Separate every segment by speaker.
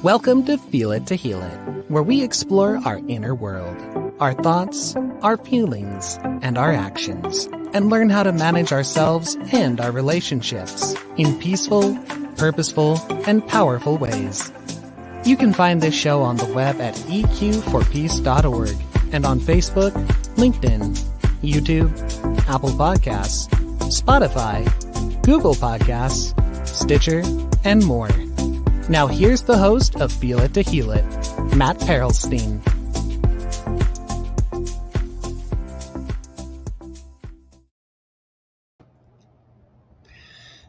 Speaker 1: Welcome to Feel It to Heal It, where we explore our inner world, our thoughts, our feelings, and our actions, and learn how to manage ourselves and our relationships in peaceful, purposeful, and powerful ways. You can find this show on the web at eqforpeace.org and on Facebook, LinkedIn, YouTube, Apple Podcasts, Spotify, Google Podcasts, Stitcher, and more. Now here's the host of Feel It to Heal It, Matt Perelstein.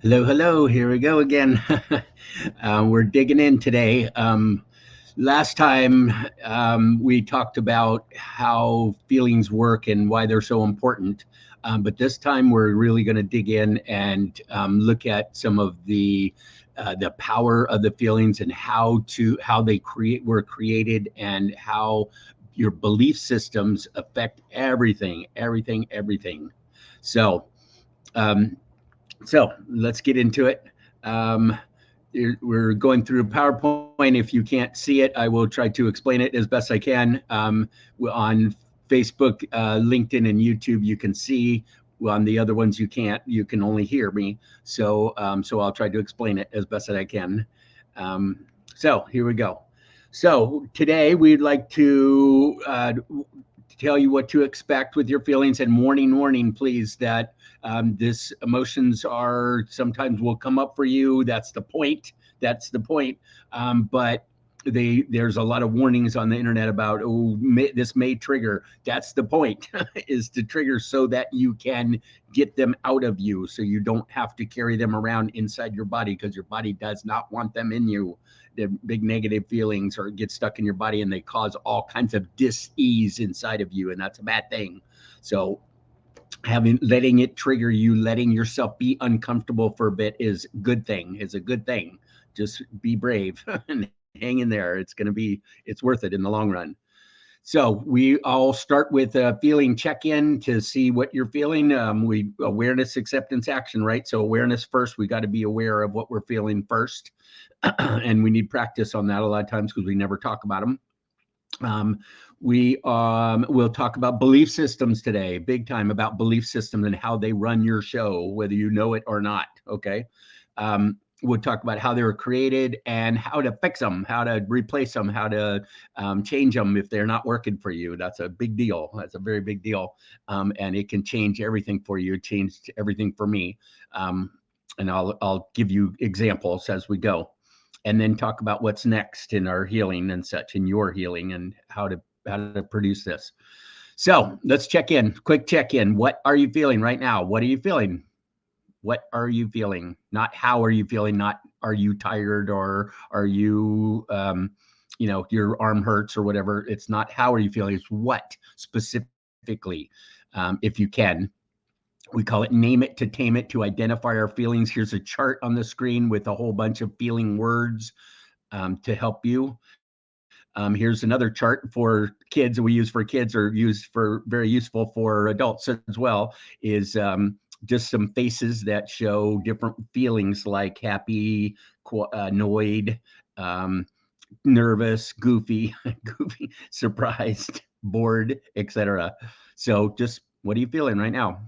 Speaker 2: Hello, here we go again. We're digging in today. Last time we talked about how feelings work and why they're so important. But this time we're really going to dig in and look at some of the power of the feelings and how they were created and how your belief systems affect everything. So let's get into it. We're going through PowerPoint. If you can't see it, I will try to explain it as best I can. On Facebook, LinkedIn, and YouTube, you can see. On the other ones, you can't. You can only hear me. So I'll try to explain it as best that I can. So here we go. So today we'd like to tell you what to expect with your feelings, and warning, please, that this emotions are sometimes will come up for you. That's the point. But there's a lot of warnings on the internet about, this may trigger. That's the point, is to trigger so that you can get them out of you, so you don't have to carry them around inside your body, because your body does not want them in you. The big negative feelings or get stuck in your body, and they cause all kinds of dis-ease inside of you, and that's a bad thing. So letting it trigger you, letting yourself be uncomfortable for a bit is a good thing. Just be brave and hang in there. It's worth it in the long run. So we all start with a feeling check-in to see what you're feeling. Awareness, acceptance, action, right? So awareness first. We got to be aware of what we're feeling first. And we need practice on that a lot of times because we never talk about them. We'll talk about belief systems today, big time about belief systems and how they run your show, whether you know it or not. Okay. We'll talk about how they were created and how to fix them, how to replace them, how to change them if they're not working for you. That's a big deal. That's a very big deal. And it can change everything for you. It changed everything for me. And I'll give you examples as we go. And then talk about what's next in our healing and such, in your healing, and how to produce this. So let's check in. Quick check in. What are you feeling right now? What are you feeling? What are you feeling? Not how are you feeling? Not are you tired or are you, your arm hurts or whatever. It's not how are you feeling. It's what specifically, if you can. We call it name it to tame it, to identify our feelings. Here's a chart on the screen with a whole bunch of feeling words to help you. Here's another chart for kids we use for kids, or very useful for adults as well, is just some faces that show different feelings like happy, annoyed, nervous, goofy, surprised, bored, etc. So just what are you feeling right now?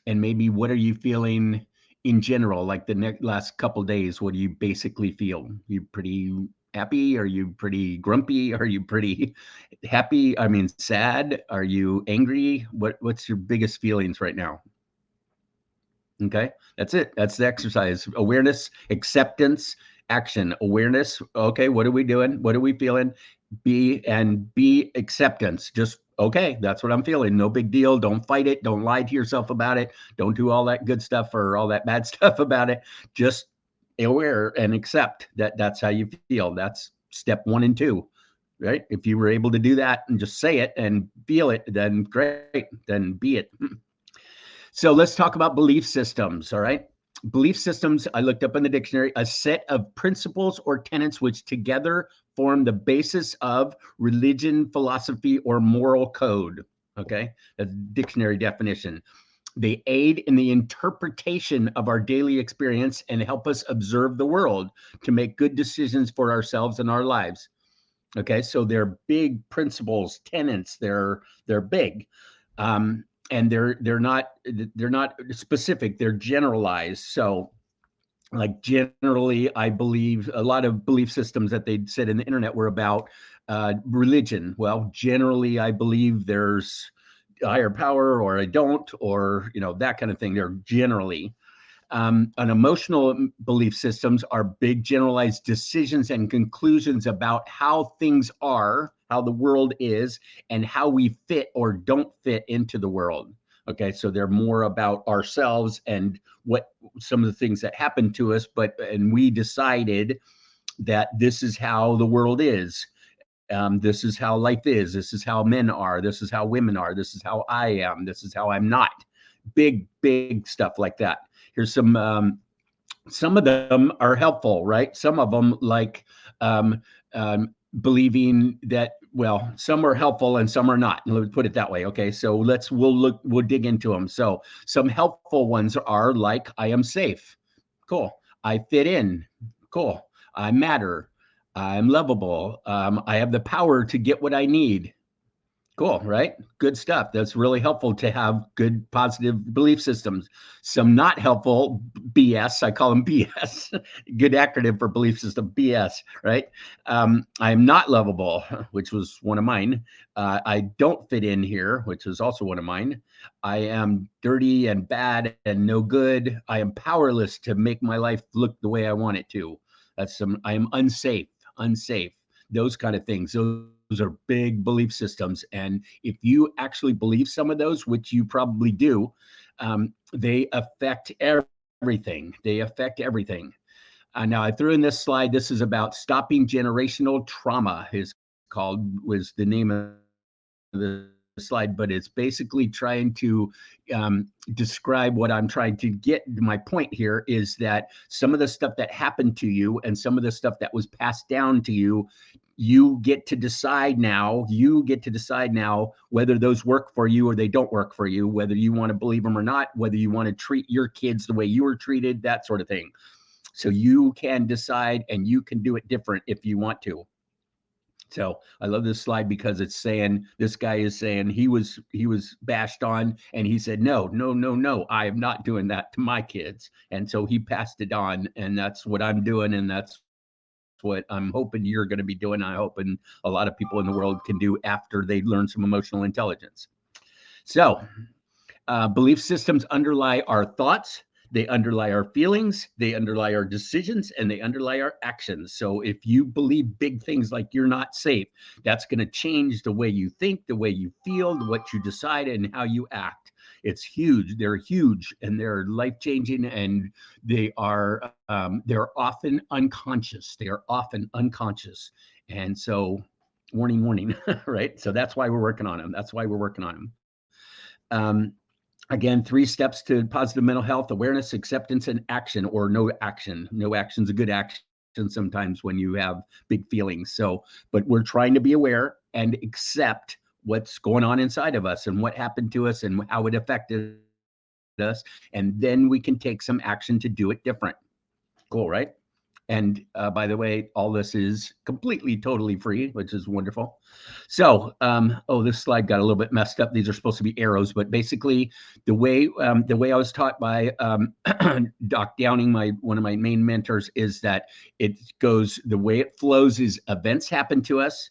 Speaker 2: And maybe what are you feeling in general, like the last couple of days? What do you basically feel? You pretty happy? Are you pretty grumpy? Are you pretty happy? I mean, sad? Are you angry? What's your biggest feelings right now? Okay, that's it. That's the exercise. Awareness, acceptance, action. Awareness. Okay, what are we doing? What are we feeling? Be acceptance. Just, okay, that's what I'm feeling. No big deal. Don't fight it. Don't lie to yourself about it. Don't do all that good stuff or all that bad stuff about it. Just aware and accept that that's how you feel. That's step 1 and 2, right? If you were able to do that and just say it and feel it, then great, then be it. So let's talk about belief systems, all right? Belief systems, I looked up in the dictionary, a set of principles or tenets which together form the basis of religion, philosophy, or moral code, okay? That's dictionary definition. They aid in the interpretation of our daily experience and help us observe the world to make good decisions for ourselves and our lives. Okay, so they're big principles, tenets. They're big, and they're not specific. They're generalized. So, like generally, I believe a lot of belief systems that they said in the internet were about religion. Well, generally, I believe there's a higher power, or I don't, or that kind of thing. They're generally and emotional belief systems are big generalized decisions and conclusions about how things are, how the world is, and how we fit or don't fit into the world. Okay, so they're more about ourselves and what some of the things that happen to us, and we decided that this is how the world is. This is how life is. This is how men are. This is how women are. This is how I am. This is how I'm not. Big stuff like that. Here's some of them are helpful, right? Some of them, like um, believing that, well, some are helpful and some are not. Let's put it that way. Okay, so we'll dig into them. So some helpful ones are like, I am safe. Cool. I fit in. Cool. I matter. I'm lovable. I have the power to get what I need. Cool, right? Good stuff. That's really helpful to have good, positive belief systems. Some not helpful, BS. I call them BS. Good acronym for belief system, BS, right? I'm not lovable, which was one of mine. I don't fit in here, which was also one of mine. I am dirty and bad and no good. I am powerless to make my life look the way I want it to. I am unsafe, those kind of things. Those are big belief systems. And if you actually believe some of those, which you probably do, they affect everything. They affect everything. Now I threw in this slide. This is about stopping generational trauma. Was the name of the slide, but it's basically trying to describe what I'm trying to get. My point here is that some of the stuff that happened to you and some of the stuff that was passed down to you, you get to decide now. You get to decide now whether those work for you or they don't work for you, whether you want to believe them or not, whether you want to treat your kids the way you were treated, that sort of thing. So you can decide and you can do it different if you want to. So I love this slide because it's saying, this guy is saying he was bashed on, and he said, no, I am not doing that to my kids. And so he passed it on, and that's what I'm doing, and that's what I'm hoping you're going to be doing. I'm hoping a lot of people in the world can do after they learn some emotional intelligence. So belief systems underlie our thoughts, they underlie our feelings, they underlie our decisions, and they underlie our actions. So if you believe big things like you're not safe, that's going to change the way you think, the way you feel, what you decide, and how you act. It's huge. They're huge, and they're life-changing, and they're often unconscious. They are often unconscious, and so warning, right? So that's why we're working on them. That's why we're working on them. Again, 3 steps to positive mental health: awareness, acceptance, and action, or no action. No action is a good action sometimes when you have big feelings. So, but we're trying to be aware and accept what's going on inside of us and what happened to us and how it affected us. And then we can take some action to do it different. Cool, right? And by the way, all this is completely, totally free, which is wonderful. So, this slide got a little bit messed up. These are supposed to be arrows, but basically, the way I was taught by Doc Downing, one of my main mentors, is that it goes, the way it flows is events happen to us.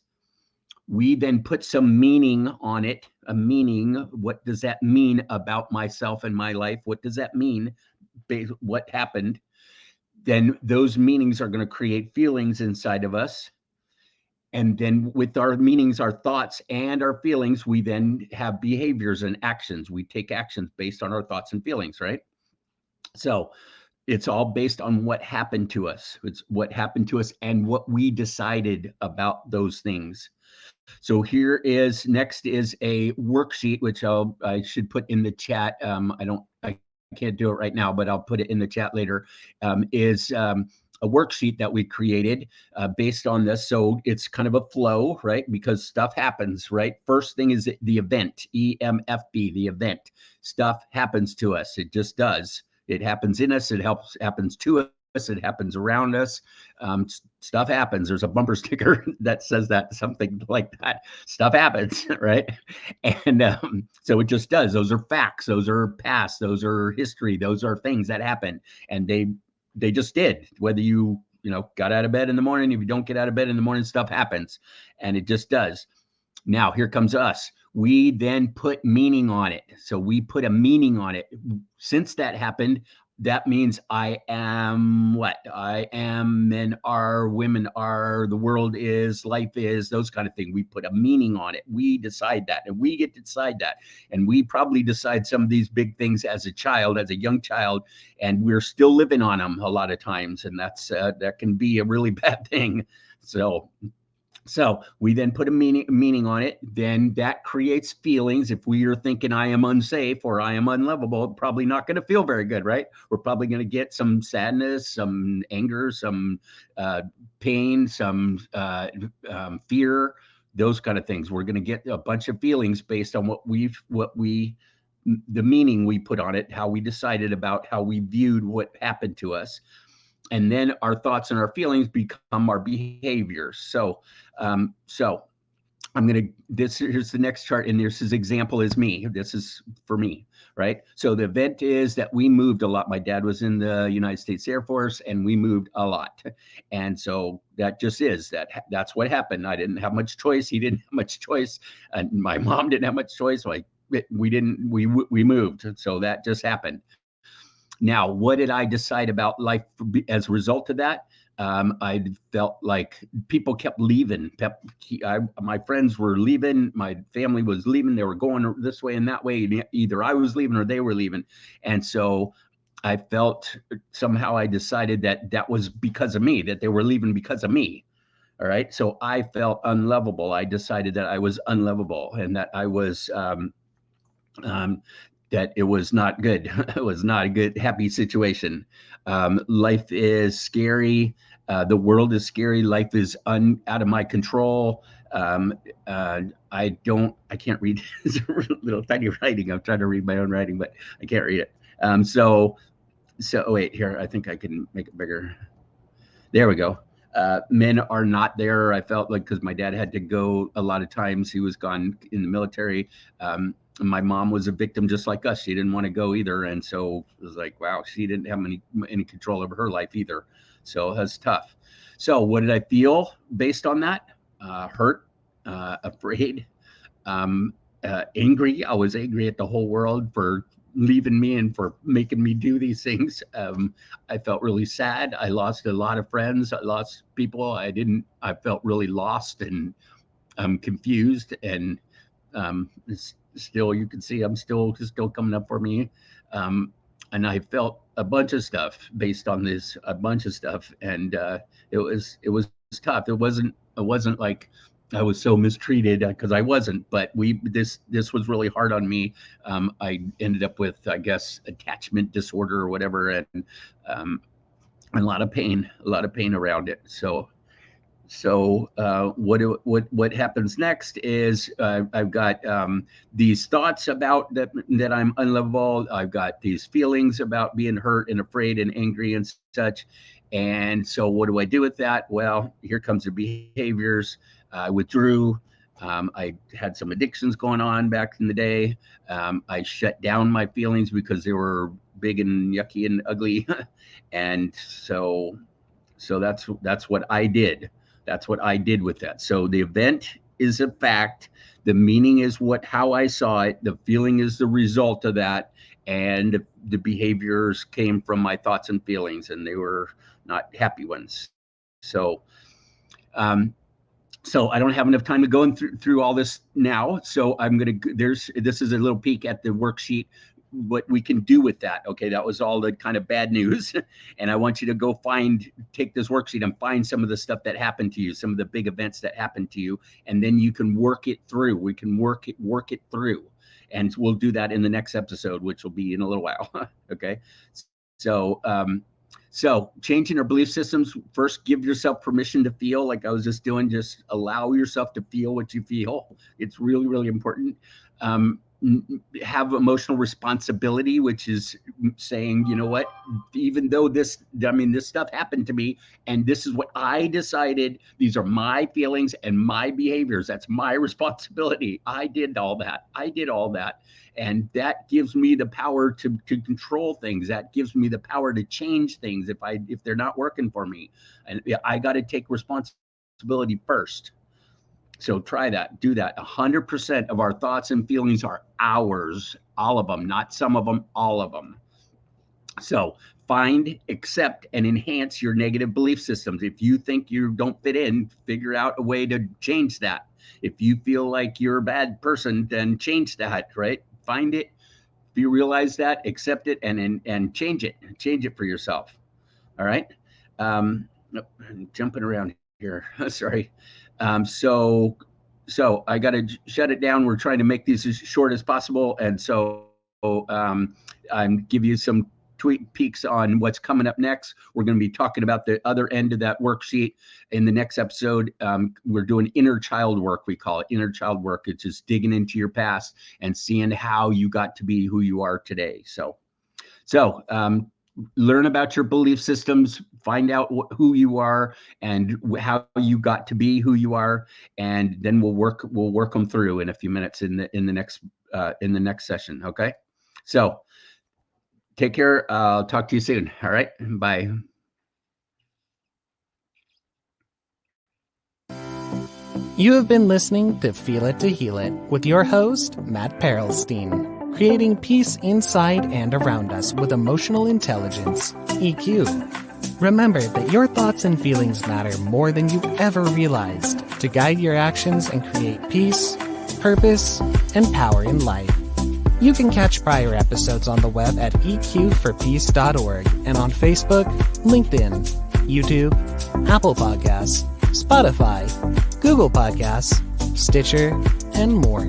Speaker 2: We then put some meaning on it, a meaning. What does that mean about myself and my life? What does that mean? What happened? Then those meanings are going to create feelings inside of us. And then with our meanings, our thoughts and our feelings, we then have behaviors and actions. We take actions based on our thoughts and feelings, right? So it's all based on what happened to us. It's what happened to us and what we decided about those things. So next is a worksheet, which I should put in the chat. I can't do it right now, but I'll put it in the chat later. Is a a worksheet that we created based on this. So it's kind of a flow, right? Because stuff happens, right? First thing is the event, EMFB, the event. Stuff happens to us. It just does. It happens in us. It happens to us. It happens around us. Stuff happens. There's a bumper sticker that says that, something like that. Stuff happens, right? And so it just does. Those are facts. Those are past. Those are history. Those are things that happen, and they just did. Whether you got out of bed in the morning, if you don't get out of bed in the morning, stuff happens, and it just does. Now, here comes us. We then put meaning on it. So we put a meaning on it. Since that happened, that means I am what? I am, men are, women are, the world is, life is, those kind of things. We put a meaning on it. We decide that, and we get to decide that. And we probably decide some of these big things as a child, as a young child, and we're still living on them a lot of times. And that can be a really bad thing. So we then put a meaning on it. Then that creates feelings. If we are thinking I am unsafe or I am unlovable, probably not going to feel very good, right? We're probably going to get some sadness, some anger, some pain, some fear, those kind of things. We're going to get a bunch of feelings based on the meaning we put on it, how we decided about how we viewed what happened to us. And then our thoughts and our feelings become our behaviors. So here's the next chart, and this example is me. This is for me, right? So the event is that we moved a lot. My dad was in the United States Air Force, and we moved a lot. And so that just is that's what happened. I didn't have much choice. He didn't have much choice. And my mom didn't have much choice. We moved. So that just happened. Now, what did I decide about life as a result of that? I felt like people kept leaving. My friends were leaving. My family was leaving. They were going this way and that way. Either I was leaving or they were leaving. And so I felt somehow I decided that was because of me, that they were leaving because of me. All right. So I felt unlovable. I decided that I was unlovable and that I was that it was not good. It was not a good, happy situation. Life is scary. The world is scary. Life is out of my control. I can't read this little tiny writing. I'm trying to read my own writing, but I can't read it. So wait, here, I think I can make it bigger. There we go. Men are not there. I felt like, because my dad had to go a lot of times. He was gone in the military. My mom was a victim just like us. She didn't want to go either. And so it was like, wow, she didn't have any control over her life either. So that's tough. So what did I feel based on that? Hurt, afraid, angry. I was angry at the whole world for leaving me and for making me do these things. I felt really sad. I lost a lot of friends. I lost people. I felt really lost and confused. And still, you can see I'm still coming up for me. And I felt a bunch of stuff based on this, a bunch of stuff. And it was tough. It wasn't like I was so mistreated, because I wasn't, but this was really hard on me. I ended up with, I guess, attachment disorder or whatever, and a lot of pain around it. So what happens next is I've got these thoughts about that I'm unlovable. I've got these feelings about being hurt and afraid and angry and such. And so what do I do with that? Well, here comes the behaviors. I withdrew. I had some addictions going on back in the day. I shut down my feelings because they were big and yucky and ugly. And so that's what I did. That's what I did with that. So the event is a fact. The meaning is how I saw it. The feeling is the result of that. And the behaviors came from my thoughts and feelings, and they were not happy ones. So I don't have enough time to go through all this now. So this is a little peek at the worksheet, what we can do with that. Okay, that was all the kind of bad news. And I want you to go take this worksheet and find some of the stuff that happened to you, some of the big events that happened to you, and then you can work it through. We can work it through. And we'll do that in the next episode, which will be in a little while. Okay. So So changing our belief systems, first give yourself permission to feel, like I was just doing. Just allow yourself to feel what you feel. It's really, really important. Have emotional responsibility, which is saying, you know what, even though this stuff happened to me, and this is what I decided, these are my feelings and my behaviors. That's my responsibility. I did all that. And that gives me the power to control things. That gives me the power to change things if they're not working for me. And I got to take responsibility first. So try that, do that. 100% of our thoughts and feelings are ours, all of them, not some of them, all of them. So find, accept, and enhance your negative belief systems. If you think you don't fit in, figure out a way to change that. If you feel like you're a bad person, then change that, right? Find it, if you realize that, accept it, and change it for yourself. All right. I'm jumping around here. Sorry. So I got to shut it down. We're trying to make these as short as possible. And so I'm give you some tweet peeks on what's coming up next. We're going to be talking about the other end of that worksheet in the next episode. We're doing inner child work. We call it inner child work. It's just digging into your past and seeing how you got to be who you are today. So learn about your belief systems, find out who you are and how you got to be who you are, and then we'll work them through in a few minutes in the next session. Okay, so take care. I'll talk to you soon. All right, bye.
Speaker 1: You have been listening to Feel It to Heal It with your host, Matt Perelstein. Creating peace inside and around us with emotional intelligence, EQ. Remember that your thoughts and feelings matter more than you ever realized to guide your actions and create peace, purpose, and power in life. You can catch prior episodes on the web at eqforpeace.org and on Facebook, LinkedIn, YouTube, Apple Podcasts, Spotify, Google Podcasts, Stitcher, and more.